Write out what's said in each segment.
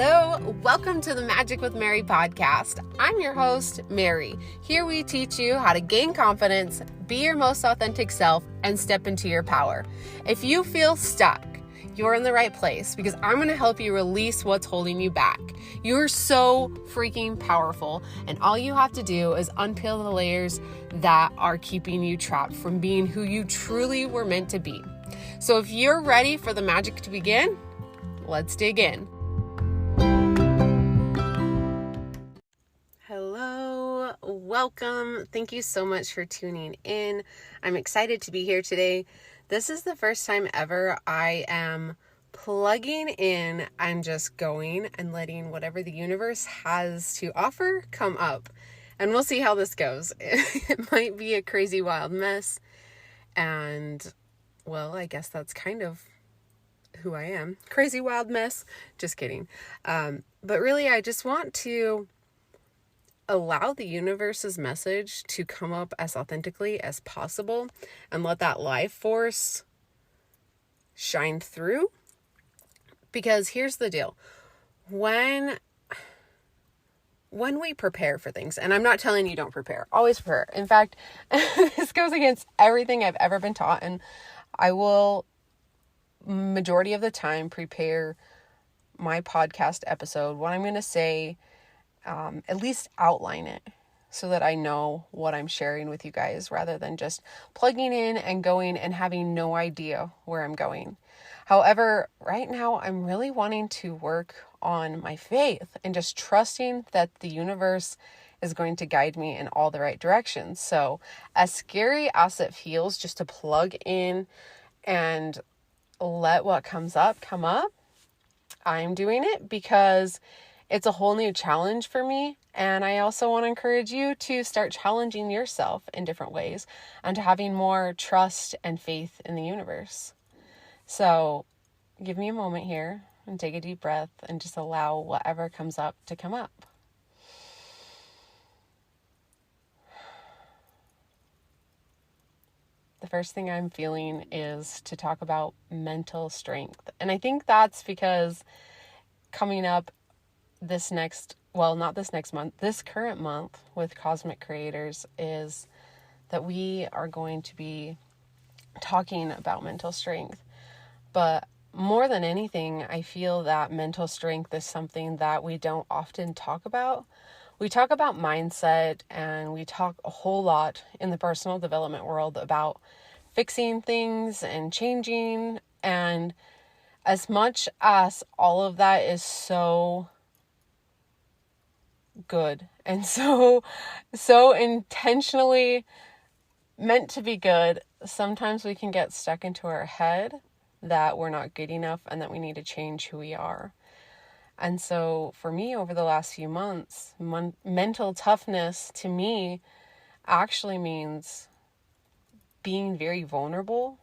Hello, welcome to the Magic with Mary podcast. I'm your host, Mary. Here we teach you how to gain confidence, be your most authentic self, and step into your power. If you feel stuck, you're in the right place because I'm going to help you release what's holding you back. You're so freaking powerful, and all you have to do is unpeel the layers that are keeping you trapped from being who you truly were meant to be. So if you're ready for the magic to begin, let's dig in. Hello, welcome. Thank you so much for tuning in. I'm excited to be here today. This is the first time ever I am plugging in and just going and letting whatever the universe has to offer come up. And we'll see how this goes. It might be a crazy wild mess. And, well, I guess that's kind of who I am. Crazy wild mess. Just kidding. But really, I just want to allow the universe's message to come up as authentically as possible and let that life force shine through. Because here's the deal. When we prepare for things, and I'm not telling you don't prepare, always prepare. In fact, this goes against everything I've ever been taught, and I will majority of the time prepare my podcast episode, what I'm going to say, at least outline it so that I know what I'm sharing with you guys rather than just plugging in and going and having no idea where I'm going. However, right now I'm really wanting to work on my faith and just trusting that the universe is going to guide me in all the right directions. So as scary as it feels just to plug in and let what comes up come up, I'm doing it because it's a whole new challenge for me. And I also want to encourage you to start challenging yourself in different ways and to having more trust and faith in the universe. So give me a moment here and take a deep breath and just allow whatever comes up to come up. The first thing I'm feeling is to talk about mental strength. And I think that's because coming up this current month with Cosmic Creators is that we are going to be talking about mental strength. But more than anything, I feel that mental strength is something that we don't often talk about. We talk about mindset and we talk a whole lot in the personal development world about fixing things and changing. And as much as all of that is so good and so intentionally meant to be good, sometimes we can get stuck into our head that we're not good enough and that we need to change who we are. And so for me, over the last few months, mental toughness to me actually means being very vulnerable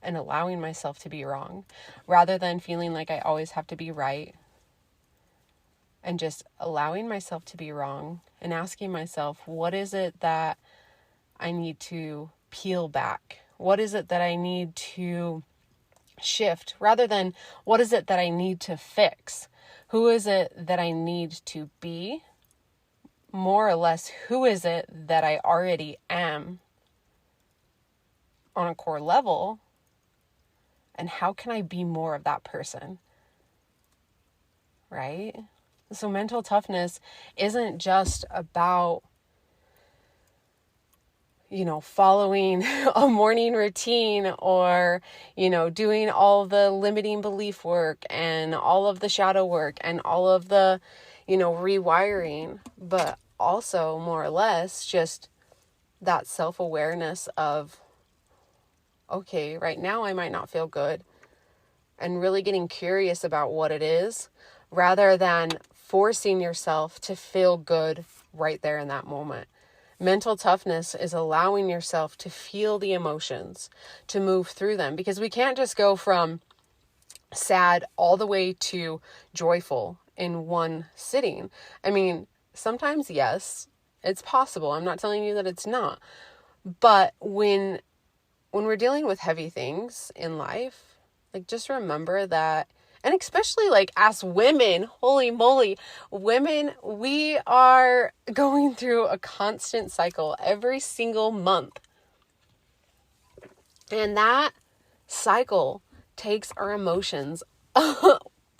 and allowing myself to be wrong rather than feeling like I always have to be right. And just allowing myself to be wrong and asking myself, what is it that I need to peel back? What is it that I need to shift rather than what is it that I need to fix? Who is it that I need to be? More or less, who is it that I already am on a core level? And how can I be more of that person? Right? So mental toughness isn't just about, following a morning routine or, doing all the limiting belief work and all of the shadow work and all of the, rewiring, but also more or less just that self-awareness of, okay, right now I might not feel good, and really getting curious about what it is rather than forcing yourself to feel good right there in that moment. Mental toughness is allowing yourself to feel the emotions, to move through them, because we can't just go from sad all the way to joyful in one sitting. I mean, sometimes, yes, it's possible. I'm not telling you that it's not. But when we're dealing with heavy things in life, like just remember that And especially like as women, holy moly, women, we are going through a constant cycle every single month. And that cycle takes our emotions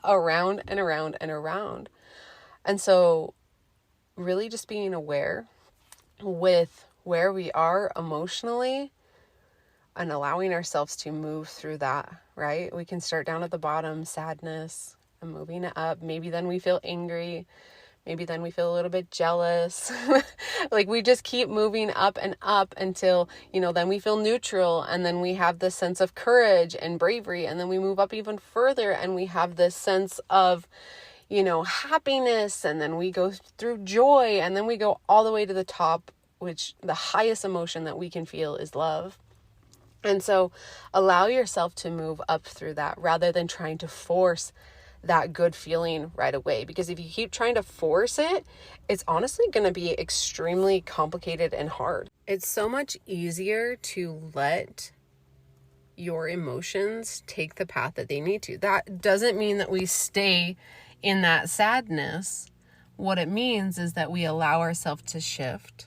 around and around and around. And so really just being aware with where we are emotionally and allowing ourselves to move through that, right? We can start down at the bottom, sadness, and moving it up. Maybe then we feel angry. Maybe then we feel a little bit jealous. Like we just keep moving up and up until, then we feel neutral. And then we have this sense of courage and bravery. And then we move up even further and we have this sense of, happiness. And then we go through joy. And then we go all the way to the top, which the highest emotion that we can feel is love. And so allow yourself to move up through that rather than trying to force that good feeling right away. Because if you keep trying to force it, it's honestly going to be extremely complicated and hard. It's so much easier to let your emotions take the path that they need to. That doesn't mean that we stay in that sadness. What it means is that we allow ourselves to shift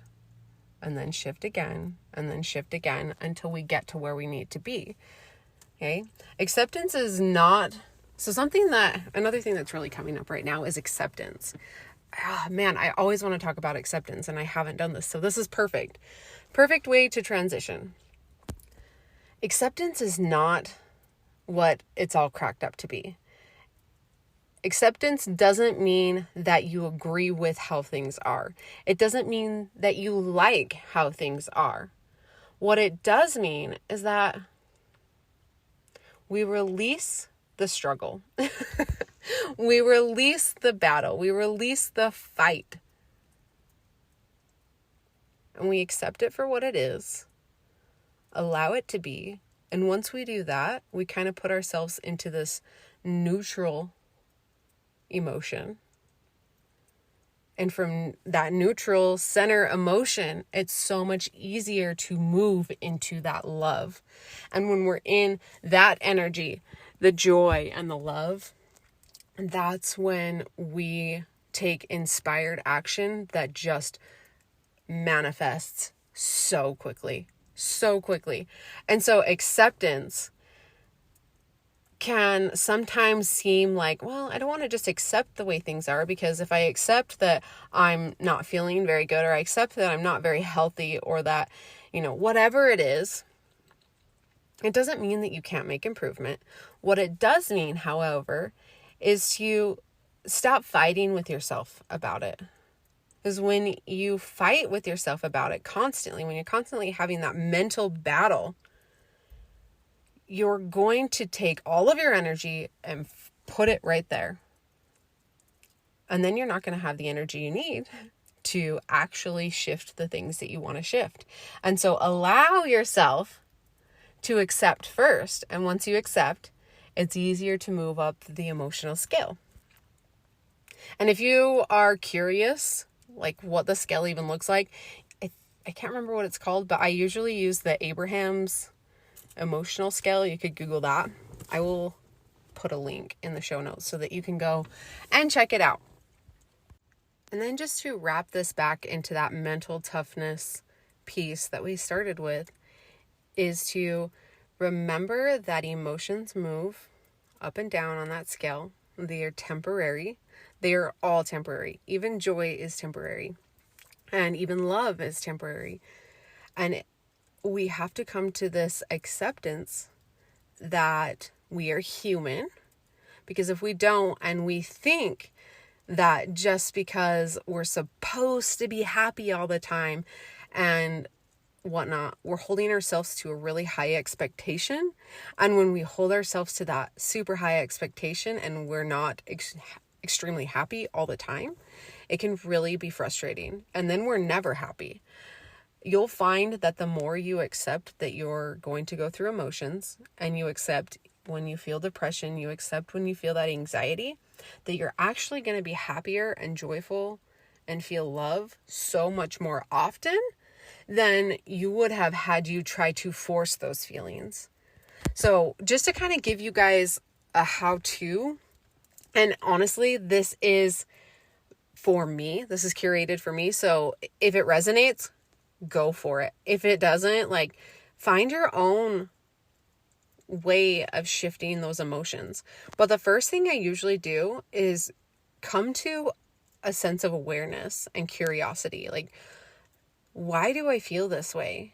and then shift again and then shift again until we get to where we need to be. Okay? Acceptance is not... So another thing that's really coming up right now is acceptance. Man, I always want to talk about acceptance and I haven't done this. So this is perfect. Perfect way to transition. Acceptance is not what it's all cracked up to be. Acceptance doesn't mean that you agree with how things are. It doesn't mean that you like how things are. What it does mean is that we release the struggle. We release the battle. We release the fight. And we accept it for what it is. Allow it to be. And once we do that, we kind of put ourselves into this neutral emotion. And from that neutral center emotion, it's so much easier to move into that love. And when we're in that energy, the joy and the love, that's when we take inspired action that just manifests so quickly. And so acceptance can sometimes seem like, well, I don't want to just accept the way things are, because if I accept that I'm not feeling very good, or I accept that I'm not very healthy, or that, whatever it is, it doesn't mean that you can't make improvement. What it does mean, however, is to stop fighting with yourself about it. Because when you fight with yourself about it constantly, when you're constantly having that mental battle, you're going to take all of your energy and put it right there. And then you're not going to have the energy you need to actually shift the things that you want to shift. And so allow yourself to accept first. And once you accept, it's easier to move up the emotional scale. And if you are curious, like what the scale even looks like, I can't remember what it's called, but I usually use the Abraham's emotional scale. You could Google that. I will put a link in the show notes so that you can go and check it out. And then just to wrap this back into that mental toughness piece that we started with, is to remember that emotions move up and down on that scale. They are temporary. They are all temporary. Even joy is temporary. And even love is temporary. And we have to come to this acceptance that we are human. Because if we don't, and we think that just because we're supposed to be happy all the time and whatnot, we're holding ourselves to a really high expectation. And when we hold ourselves to that super high expectation and we're not extremely happy all the time, it can really be frustrating. And then we're never happy. You'll find that the more you accept that you're going to go through emotions, and you accept when you feel depression, you accept when you feel that anxiety, that you're actually going to be happier and joyful and feel love so much more often than you would have had you try to force those feelings. So just to kind of give you guys a how-to And honestly, this is for me. This is curated for me. So if it resonates, go for it. If it doesn't, like, find your own way of shifting those emotions. But the first thing I usually do is come to a sense of awareness and curiosity. Like, why do I feel this way?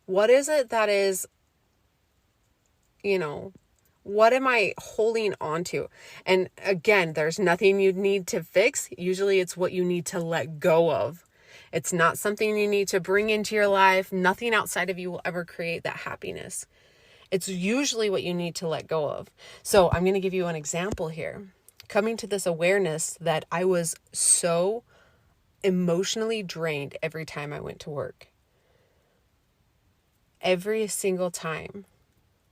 What is it that is, what am I holding on to? And again, there's nothing you need to fix. Usually it's what you need to let go of. It's not something you need to bring into your life. Nothing outside of you will ever create that happiness. It's usually what you need to let go of. So I'm going to give you an example here. Coming to this awareness that I was so emotionally drained every time I went to work. Every single time,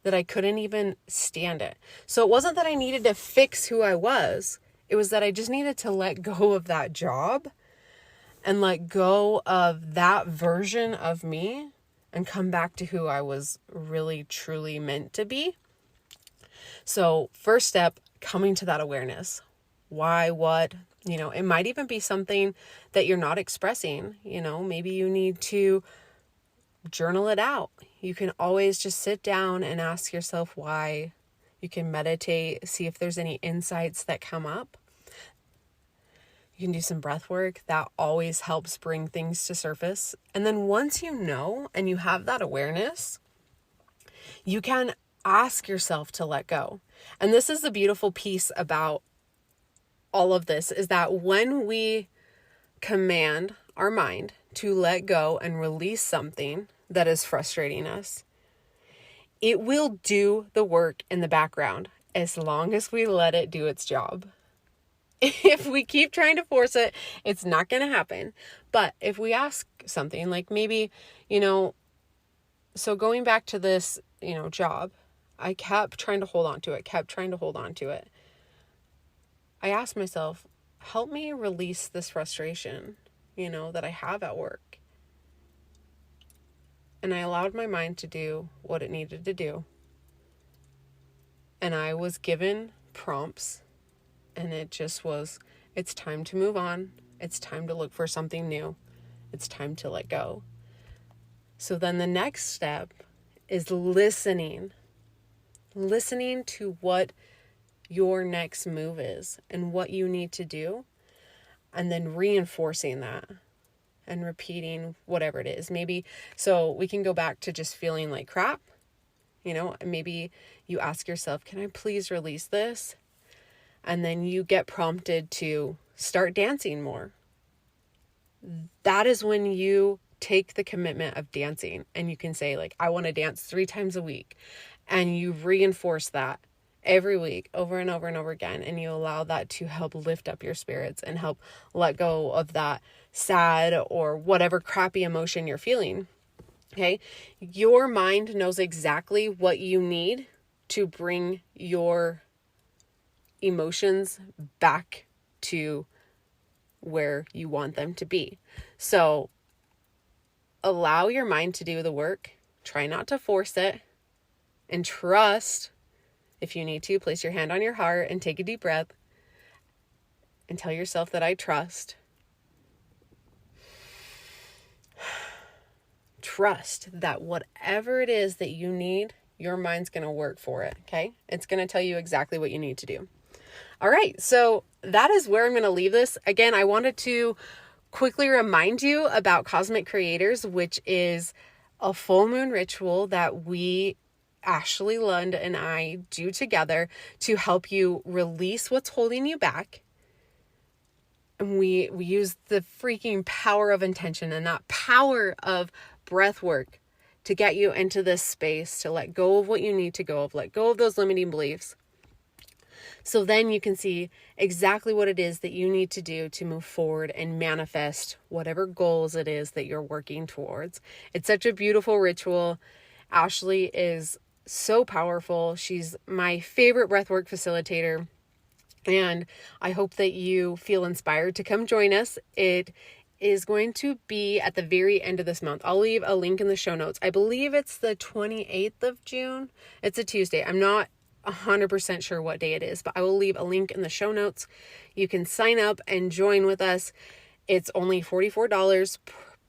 that I couldn't even stand it. So it wasn't that I needed to fix who I was. It was that I just needed to let go of that job and let go of that version of me and come back to who I was really, truly meant to be. So first step, coming to that awareness. Why, what, it might even be something that you're not expressing. Maybe you need to journal it out. You can always just sit down and ask yourself why. You can meditate, see if there's any insights that come up. You can do some breath work. That always helps bring things to surface. And then once you know and you have that awareness, you can ask yourself to let go. And this is the beautiful piece about all of this, is that when we command our mind to let go and release something that is frustrating us, it will do the work in the background as long as we let it do its job. If we keep trying to force it, it's not going to happen. But if we ask something like maybe, so going back to this, job, I kept trying to hold on to it. I asked myself, help me release this frustration, that I have at work. And I allowed my mind to do what it needed to do. And I was given prompts, and it just was, it's time to move on. It's time to look for something new. It's time to let go. So then the next step is listening to what your next move is and what you need to do, and then reinforcing that and repeating whatever it is. Maybe, so we can go back to just feeling like crap. Maybe you ask yourself, can I please release this? And then you get prompted to start dancing more. That is when you take the commitment of dancing, and you can say, like, I want to dance 3 times a week. And you reinforce that every week over and over and over again. And you allow that to help lift up your spirits and help let go of that sad or whatever crappy emotion you're feeling. Okay. Your mind knows exactly what you need to bring your emotions back to where you want them to be. So allow your mind to do the work. Try not to force it, and trust. If you need to, place your hand on your heart and take a deep breath and tell yourself that I trust. Trust that whatever it is that you need, your mind's going to work for it, okay? It's going to tell you exactly what you need to do. All right, so that is where I'm going to leave this. Again, I wanted to quickly remind you about Cosmic Creators, which is a full moon ritual that we, Ashley Lund and I, do together to help you release what's holding you back. And we use the freaking power of intention and that power of breath work to get you into this space, to let go of what you need to go of, let go of those limiting beliefs. So then you can see exactly what it is that you need to do to move forward and manifest whatever goals it is that you're working towards. It's such a beautiful ritual. Ashley is so powerful. She's my favorite breathwork facilitator. And I hope that you feel inspired to come join us. It is going to be at the very end of this month. I'll leave a link in the show notes. I believe it's the 28th of June. It's a Tuesday. I'm not 100% sure what day it is, but I will leave a link in the show notes. You can sign up and join with us. It's only $44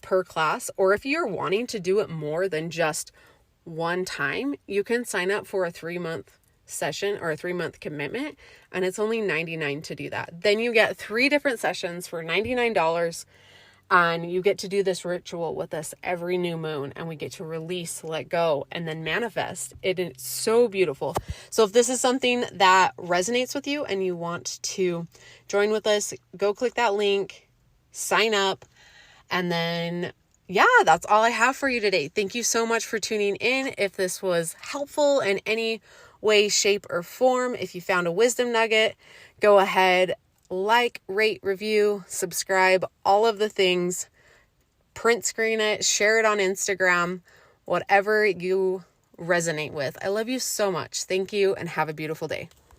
per class, or if you're wanting to do it more than just one time, you can sign up for a 3-month session or a 3-month commitment, and it's only $99 to do that. Then you get 3 different sessions for $99, and you get to do this ritual with us every new moon, and we get to release, let go, and then manifest. It is so beautiful. So if this is something that resonates with you and you want to join with us, go click that link, sign up, and then that's all I have for you today. Thank you so much for tuning in. If this was helpful in any way, shape, or form, if you found a wisdom nugget, go ahead, like, rate, review, subscribe, all of the things. Print screen it, share it on Instagram, whatever you resonate with. I love you so much. Thank you, and have a beautiful day.